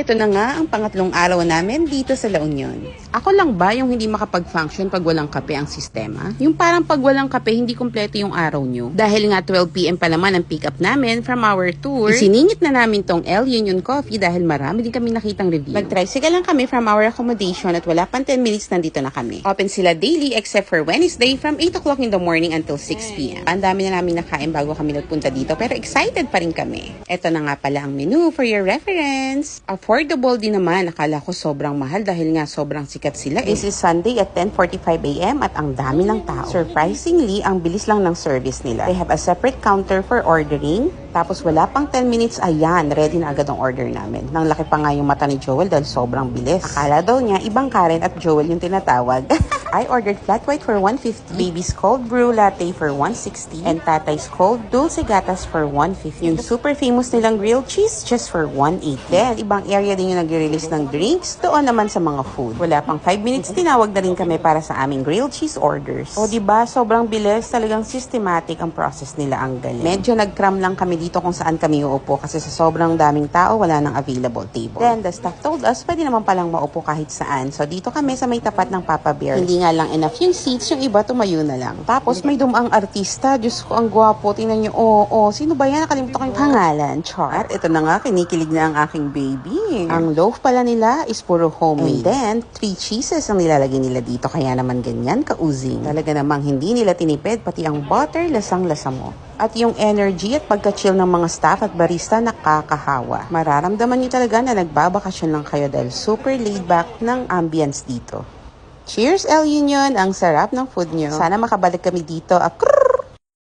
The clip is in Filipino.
Ito na nga ang pangatlong araw namin dito sa La Union. Ako lang ba yung hindi makapag-function pag walang kape ang sistema? Yung parang pag walang kape, hindi kompleto yung araw nyo. Dahil nga 12 PM pa naman ang pick up namin from our tour, isiningit na namin tong El Union Coffee dahil marami din kami nakitang review. Nag-tricycle lang kami from our accommodation at wala pang 10 minutes nandito na kami. Open sila daily except for Wednesday from 8 o'clock in the morning until 6 PM. Ang dami na namin nakain bago kami nagpunta dito pero excited pa rin kami. Ito na nga pala ang menu for your reference. Affordable din naman. Akala ko sobrang mahal dahil nga sobrang sikat sila. This is Sunday at 10:45 AM at ang dami ng tao. Surprisingly, ang bilis lang ng service nila. They have a separate counter for ordering. Tapos wala pang 10 minutes, ayan, ready na agad ang order namin. Nang laki pa nga yung mata ni Joel dahil sobrang bilis. Akala daw niya, ibang Karen at Joel yung tinatawag. I ordered flat white for 150, baby's cold brew latte for 160, and tatay's cold dulce gatas for 150. Yung super famous nilang grilled cheese just for 180. Then, ibang area din yung nag-release ng drinks, doon naman sa mga food. Wala pang 5 minutes, tinawag na rin kami para sa aming grilled cheese orders. O diba, sobrang bilis, talagang systematic ang process nila, ang galing. Medyo nag-cram lang kami dito kung saan kami uupo kasi sa sobrang daming tao, wala nang available table. Then, the staff told us, pwede naman palang maupo kahit saan. So, dito kami sa may tapat ng Papa Bear. Hindi nga lang enough yung seats, yung iba tumayo na lang. Tapos may dumaang artista, Diyos ko, ang gwapo. Tingnan nyo, sino ba yan? Nakalimutan ko yung pangalan. Char. At ito na nga, kinikilig na ang aking baby. Ang loaf pala nila is puro homemade. And then, 3 cheeses ang nilalagay nila dito. Kaya naman ganyan, kauzing. Talaga namang hindi nila tinipid, pati ang butter, lasang-lasa mo. At yung energy at pagka-chill ng mga staff at barista nakakahawa. Mararamdaman nyo talaga na nagbabakasyon lang kayo dahil super laid back ng ambience dito. Cheers, El Union! Ang sarap ng food nyo. Sana makabalik kami dito.